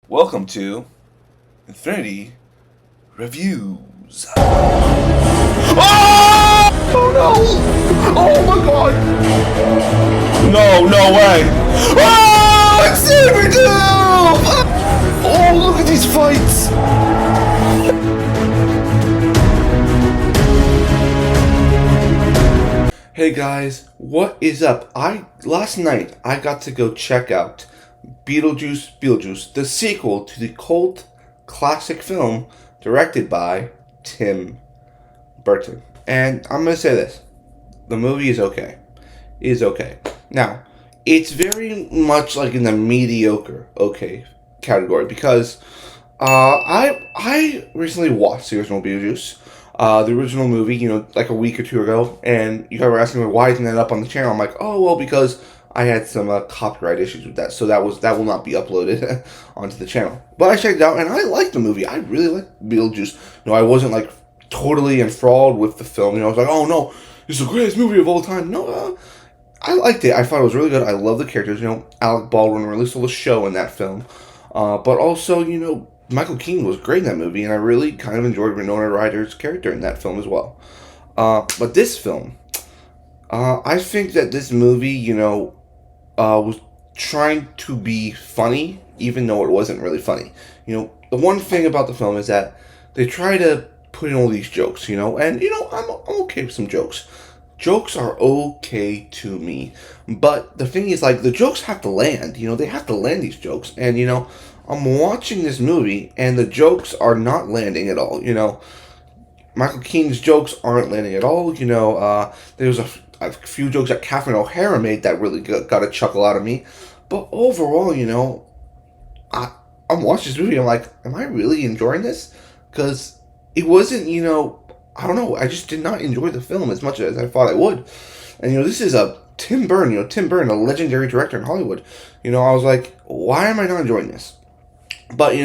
Welcome to Infinity Reviews. Oh no! Oh my god! No way! Oh, it's Sabretooth! Oh, look at these fights! Hey guys, what is up? Last night I got to go check out Beetlejuice, the sequel to the cult classic film directed by Tim Burton. And I'm going to say this. The movie is okay. It is okay. Now, it's very much like in the mediocre okay category because I recently watched the original Beetlejuice. The original movie, like a week or two ago, and you guys were asking me why isn't that up on the channel. I'm like, oh well, because I had some copyright issues with that, so that will not be uploaded onto the channel. But I checked it out, and I liked the movie. I really liked Beetlejuice. I wasn't like totally enthralled with the film. I was like, oh no, this is the greatest movie of all time. No, I liked it. I thought it was really good. I love the characters. Alec Baldwin really stole the show in that film, but also Michael Keaton was great in that movie, and I really kind of enjoyed Winona Ryder's character in that film as well. But this film, I think that this movie, was trying to be funny, even though it wasn't really funny. The one thing about the film is that they try to put in all these jokes, and I'm okay with some jokes. Jokes are okay to me, but the thing is, like, the jokes have to land. They have to land these jokes, and I'm watching this movie, and the jokes are not landing at all. Michael Keaton's jokes aren't landing at all. There was a few jokes that Catherine O'Hara made that really got a chuckle out of me. But overall, I'm watching this movie, I'm like, am I really enjoying this? Because it wasn't, I don't know, I just did not enjoy the film as much as I thought I would. And, this is a Tim Burton, a legendary director in Hollywood. I was like, why am I not enjoying this? But,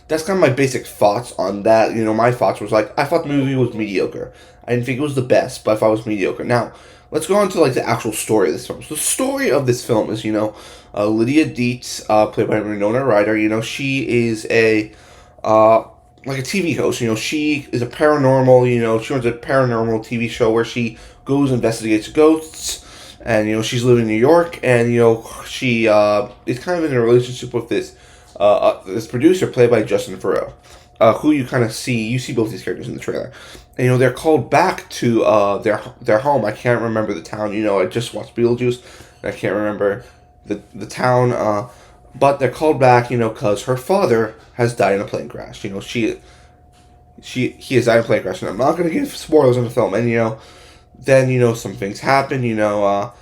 that's kind of my basic thoughts on that. My thoughts was like, I thought the movie was mediocre. I didn't think it was the best, but I thought it was mediocre. Now, let's go on to, like, the actual story of this film. So the story of this film is, Lydia Deetz, played by Winona Ryder. She is like a TV host. She is a paranormal, she runs a paranormal TV show where she goes and investigates ghosts. And, she's living in New York, and, she is kind of in a relationship with this producer played by Justin Theroux, who you see both these characters in the trailer. And, they're called back to their home. I can't remember the town. I just watched Beetlejuice, and I can't remember the town. But they're called back, because her father has died in a plane crash. He has died in a plane crash, and I'm not going to give spoilers on the film. And, then, some things happen, you got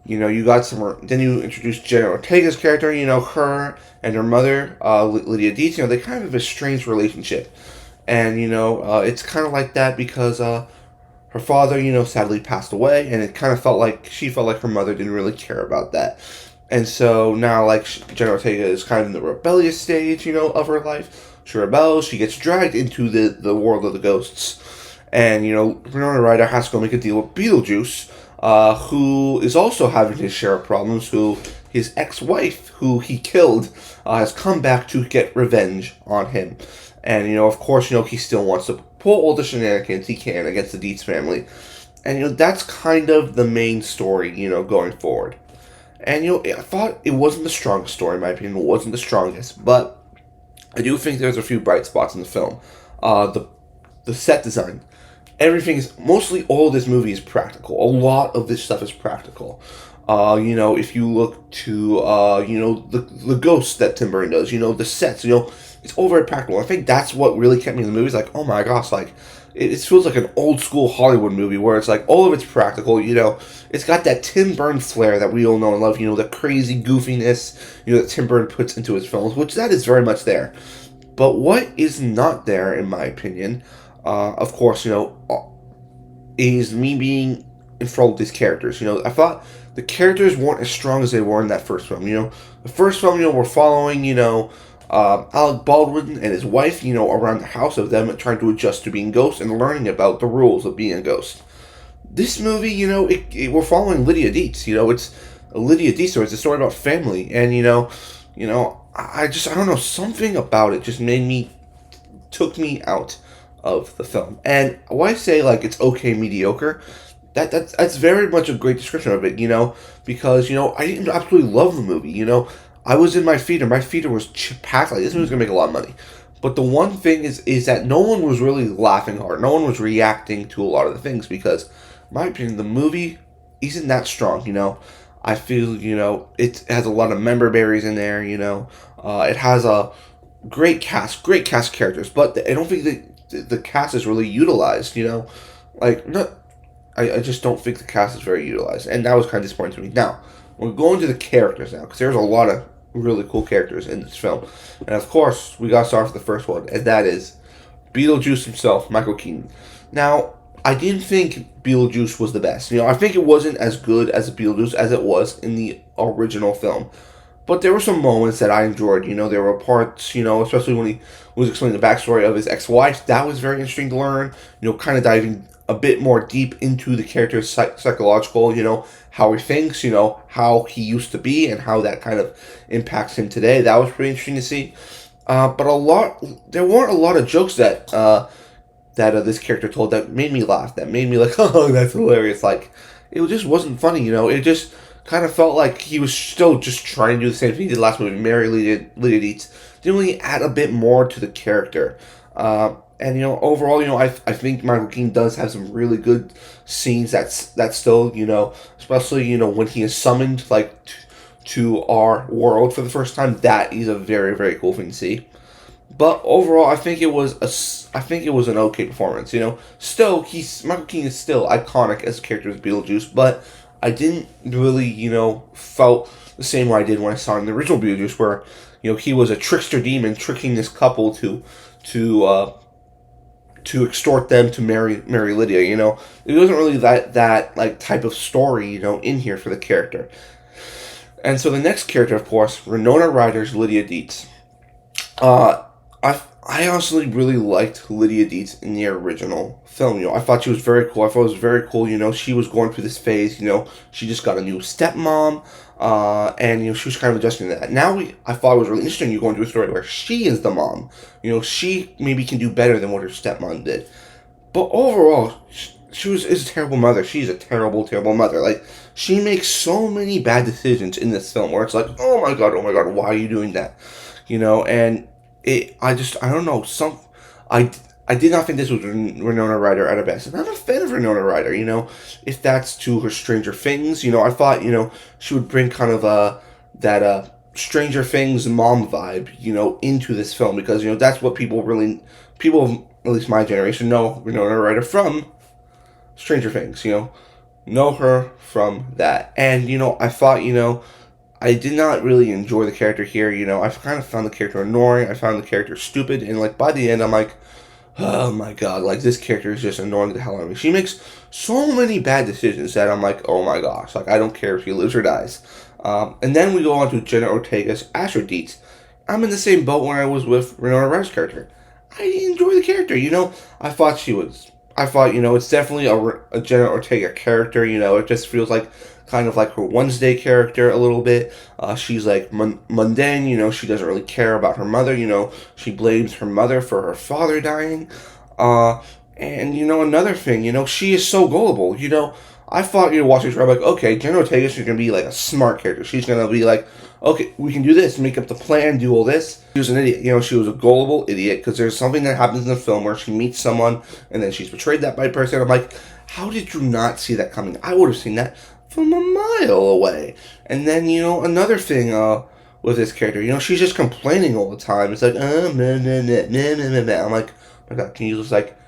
then you introduce Jenna Ortega's character, her and her mother, Lydia Deetz, they kind of have a strange relationship. And, it's kind of like that because, her father, sadly passed away, and it kind of she felt like her mother didn't really care about that. And so now, like, Jenna Ortega is kind of in the rebellious stage, of her life. She rebels, she gets dragged into the world of the ghosts. And, Winona Ryder has to go make a deal with Beetlejuice, who is also having his share of problems, who his ex-wife, who he killed, has come back to get revenge on him. And, of course, he still wants to pull all the shenanigans he can against the Deetz family. And, that's kind of the main story, going forward. And, I thought it wasn't the strongest story, in my opinion. It wasn't the strongest. But I do think there's a few bright spots in the film. The set design. Mostly all of this movie is practical. A lot of this stuff is practical. If you look to, the ghosts that Tim Burton does, the sets, it's all very practical. I think that's what really kept me in the movie. It's like, oh my gosh, like, it feels like an old school Hollywood movie where it's like, all of it's practical, it's got that Tim Burton flair that we all know and love, the crazy goofiness, that Tim Burton puts into his films, which that is very much there. But what is not there, in my opinion, of course, is me being enthralled with these characters. I thought the characters weren't as strong as they were in that first film. The first film, we're following, Alec Baldwin and his wife, around the house of them trying to adjust to being ghosts and learning about the rules of being a ghost. This movie, we're following Lydia Deetz. It's Lydia Deetz story. It's a story about family, and I don't know, something about it just made me took me out of the film. And why I say like it's okay mediocre, that's very much a great description of it, because I didn't absolutely love the movie. I was in my theater. My theater was packed. Like this movie's gonna make a lot of money. But the one thing is that no one was really laughing hard. No one was reacting to a lot of the things because, in my opinion, the movie isn't that strong. I feel it has a lot of member berries in there. It has a great cast characters, but I don't think the cast is really utilized. Like not. I just don't think the cast is very utilized, and that was kind of disappointing to me. Now we're going to the characters now because there's a lot of really cool characters in this film, and of course we got to start with the first one, and that is Beetlejuice himself, Michael Keaton. Now I didn't think Beetlejuice was the best. I think it wasn't as good as Beetlejuice as it was in the original film. But there were some moments that I enjoyed. There were parts, especially when he was explaining the backstory of his ex-wife. That was very interesting to learn. Kind of diving a bit more deep into the character's psychological, how he thinks, how he used to be, and how that kind of impacts him today. That was pretty interesting to see. But there weren't a lot of jokes that this character told that made me laugh, that made me like, oh, that's hilarious. Like, it just wasn't funny, It just kind of felt like he was still just trying to do the same thing he did last movie, marry Lydia Deetz. Didn't really add a bit more to the character. And overall, I think Michael Keaton does have some really good scenes that still, especially when he is summoned like to our world for the first time. That is a very very cool thing to see. But overall, I think it was an okay performance. Still Michael Keaton is still iconic as a character as Beetlejuice, but I didn't really felt the same way I did when I saw him in the original Beetlejuice, where he was a trickster demon tricking this couple to extort them to marry Lydia. It wasn't really that like type of story in here for the character. And so the next character, of course, Winona Ryder's Lydia Deetz. I honestly really liked Lydia Deetz in the original film. I thought she was very cool. I thought it was very cool. She was going through this phase. She just got a new stepmom, and she was kind of adjusting to that. Now I thought it was really interesting. You're going through a story where she is the mom. She maybe can do better than what her stepmom did. But overall, she is a terrible mother. She's a terrible, terrible mother. Like, she makes so many bad decisions in this film where it's like, oh my god, why are you doing that? And I don't know, I did not think this was Winona Ryder at her best. And I'm a fan of Winona Ryder, if that's to her Stranger Things. I thought, she would bring kind of that Stranger Things mom vibe, into this film, because, that's what people, at least my generation, know Winona Ryder from Stranger Things, know her from that. And, I thought, I did not really enjoy the character here. I kind of found the character annoying. I found the character stupid. And, like, by the end, I'm like, oh, my God. Like, this character is just annoying the hell out of me. She makes so many bad decisions that I'm like, oh, my gosh. Like, I don't care if she lives or dies. And then we go on to Jenna Ortega's Astrid Deetz. I'm in the same boat when I was with Winona Ryder's character. I enjoy the character, I thought, it's definitely a Jenna Ortega character, it just feels like kind of like her Wednesday character a little bit. She's like mundane, she doesn't really care about her mother, she blames her mother for her father dying. And another thing, she is so gullible, I thought, watching this, I'm like, okay, Jenna Ortega is going to be like a smart character. She's going to be like, okay, we can do this, make up the plan, do all this. She was an idiot. She was a gullible idiot, because there's something that happens in the film where she meets someone, and then she's betrayed that by a person. I'm like, how did you not see that coming? I would have seen that from a mile away. And then, another thing with this character, she's just complaining all the time. It's like, I'm like, oh my God, can you just, like,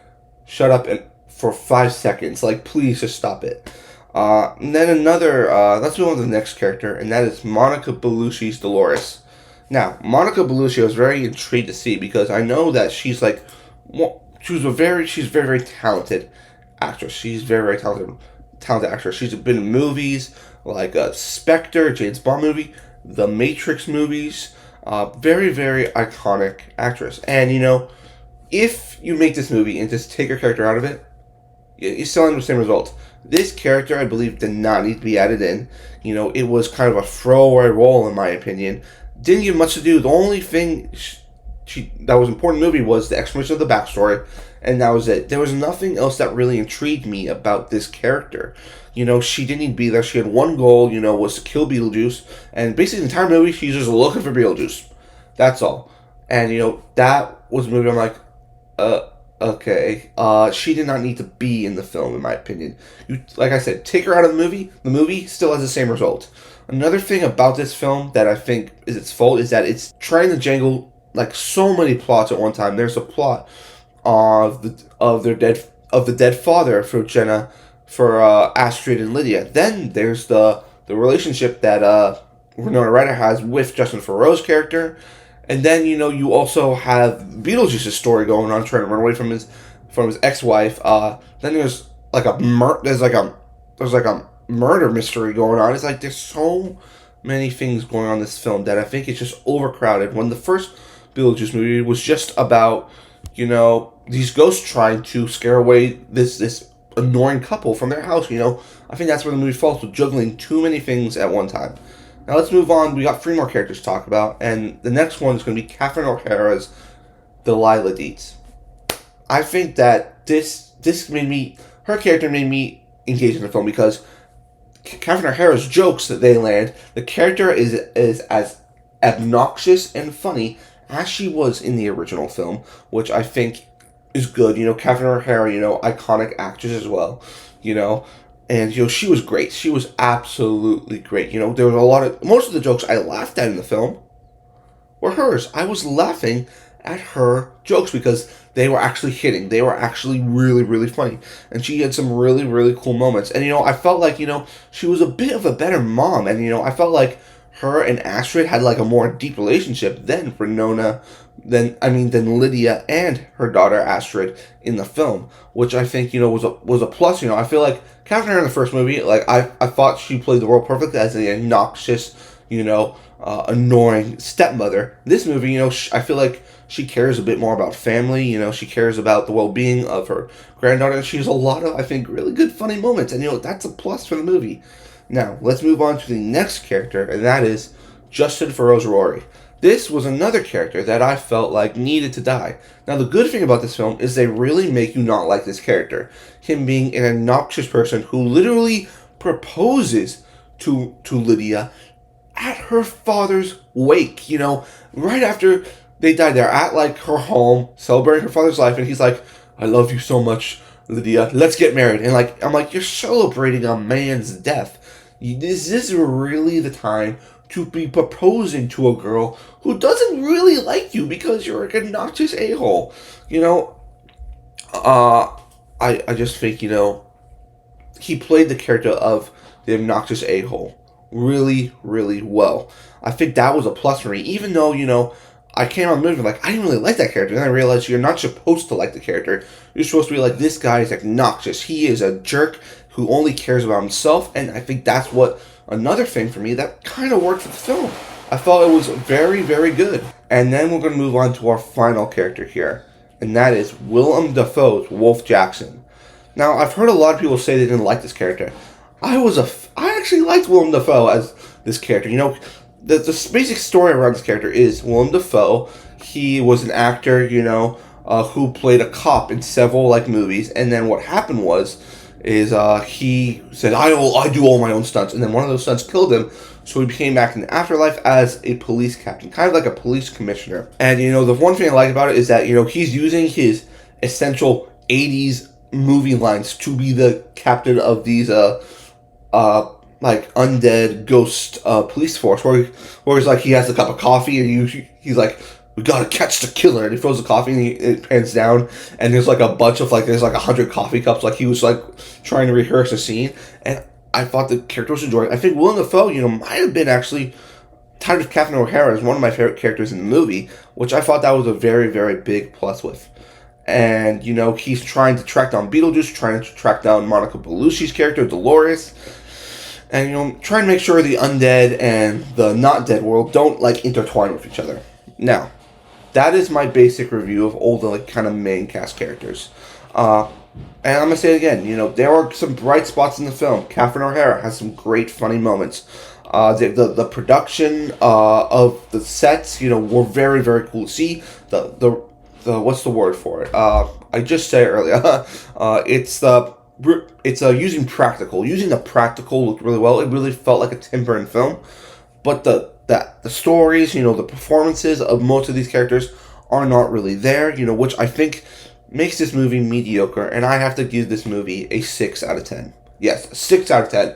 shut up and for 5 seconds? Like, please just stop it. And then let's move on to the next character, and that is Monica Bellucci's Dolores. Now, Monica Bellucci I was very intrigued to see, because I know that she's like, she's very, very talented actress. She's very, very talented actress. She's been in movies like Spectre, James Bond movie, the Matrix movies. Very, very iconic actress. And, if you make this movie and just take her character out of it, you still end with the same result. This character, I believe, did not need to be added in. It was kind of a throwaway role, in my opinion, Didn't give much to do. The only thing that was important in the movie was the explanation of the backstory, and that was it. There was nothing else that really intrigued me about this character. She didn't need to be there. She had one goal, was to kill Beetlejuice, and basically the entire movie she's just looking for Beetlejuice. That's all. And that was a movie. I'm like, okay. She did not need to be in the film, in my opinion. Like I said, take her out of the movie. The movie still has the same result. Another thing about this film that I think is its fault is that it's trying to jangle like so many plots at one time. There's a plot of the dead father for Jenna, for Astrid and Lydia. Then there's the relationship that Winona Ryder has with Justin Theroux's character, and then you also have Beetlejuice's story going on, trying to run away from his ex-wife. Then there's like a murder mystery going on. It's like there's so many things going on in this film that I think it's just overcrowded. When the first Beetlejuice movie was just about these ghosts trying to scare away this annoying couple from their house. I think that's where the movie falls, with juggling too many things at one time. Now let's move on. We got 3 more characters to talk about, and the next one is going to be Catherine O'Hara's Delilah Deetz. I think that her character made me engage in the film because Catherine O'Hara's jokes that they land, the character is as obnoxious and funny as she was in the original film, which I think is good. Catherine O'Hara, iconic actress as well, and she was great. She was absolutely great. There was most of the jokes I laughed at in the film were hers. I was laughing at her jokes because they were actually hitting. They were actually really, really funny. And she had some really, really cool moments. And, I felt like, she was a bit of a better mom. And, I felt like her and Astrid had like a more deep relationship than Lydia and her daughter Astrid in the film, which I think was a plus. I feel like Catherine in the first movie, like I thought she played the role perfectly as an obnoxious, annoying stepmother. This movie, I feel like she cares a bit more about family. She cares about the well-being of her granddaughter. And she has a lot of, I think, really good funny moments, and that's a plus for the movie. Now, let's move on to the next character, and that is Justin Theroux's Rory. This was another character that I felt like needed to die. Now, the good thing about this film is they really make you not like this character. Him being an obnoxious person who literally proposes to Lydia at her father's wake, right after they died. They're at like her home, celebrating her father's life, and he's like, "I love you so much, Lydia, let's get married." And I'm like, you're celebrating a man's death. Is this really the time to be proposing to a girl who doesn't really like you because you're an obnoxious a-hole? I just think, he played the character of the obnoxious a-hole really, really well. I think that was a plus for me, even though, I came on the movie like, I didn't really like that character. Then I realized you're not supposed to like the character. You're supposed to be like, this guy is obnoxious. He is a jerk who only cares about himself. And I think that's another thing for me that kind of worked for the film. I thought it was very, very good. And then we're going to move on to our final character here. And that is Willem Dafoe's Wolf Jackson. Now, I've heard a lot of people say they didn't like this character. I actually liked Willem Dafoe as this character. The basic story around this character is Willem Dafoe. He was an actor, who played a cop in several movies, and then what happened is he said, I do all my own stunts, and then one of those stunts killed him, so he became back in the Afterlife as a police captain, kind of like a police commissioner. And the one thing I like about it is that he's using his essential 80s movie lines to be the captain of these undead ghost police force, where he's like, he has a cup of coffee and he's like, we gotta catch the killer, and he throws the coffee and it pans down, and there's a bunch of there's 100 coffee cups, he was trying to rehearse a scene. And I thought the character was enjoying. I think Willem Dafoe might have been actually tied with Catherine O'Hara as one of my favorite characters in the movie, which I thought that was a very, very big plus with. And he's trying to track down Beetlejuice, trying to track down Monica Bellucci's character Dolores, and try and make sure the undead and the not dead world don't intertwine with each other. Now, that is my basic review of all the kind of main cast characters. And I'm gonna say it again. There are some bright spots in the film. Catherine O'Hara has some great funny moments. The production of the sets, were very, very cool to see. The what's the word for it? I just said it earlier. It's using practical. Using the practical looked really well. It really felt like a Tim Burton film. But the stories, the performances of most of these characters are not really there, which I think makes this movie mediocre, and I have to give this movie a 6 out of 10. Yes, a 6 out of 10.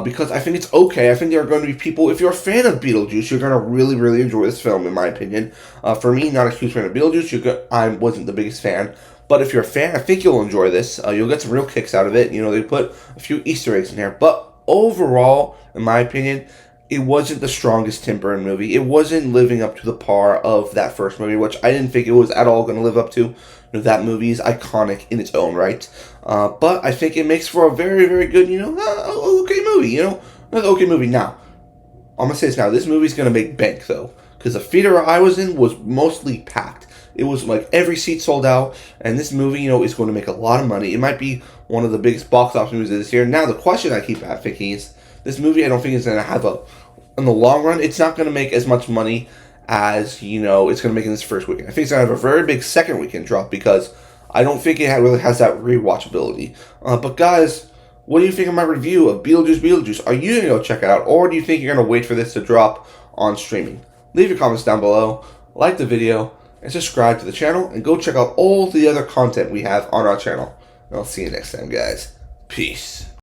Because I think it's okay. I think there are going to be people, if you're a fan of Beetlejuice, you're going to really, really enjoy this film, in my opinion. For me, not a huge fan of Beetlejuice. I wasn't the biggest fan. But if you're a fan, I think you'll enjoy this. You'll get some real kicks out of it. They put a few Easter eggs in here. But overall, in my opinion, it wasn't the strongest Tim Burton movie. It wasn't living up to the par of that first movie, which I didn't think it was at all going to live up to. That movie is iconic in its own right. But I think it makes for a very, very good, okay movie, Another okay movie. Now, I'm going to say this now. This movie's going to make bank, though. Because the theater I was in was mostly packed. It was like every seat sold out. And this movie, is going to make a lot of money. It might be one of the biggest box office movies of this year. Now, the question I keep thinking is, this movie, I don't think is going to have in the long run, it's not going to make as much money as, it's going to make in this first weekend. I think it's going to have a very big second weekend drop because I don't think it really has that rewatchability. But guys, what do you think of my review of Beetlejuice Beetlejuice? Are you going to go check it out, or do you think you're going to wait for this to drop on streaming? Leave your comments down below, like the video, and subscribe to the channel, and go check out all the other content we have on our channel. And I'll see you next time, guys. Peace.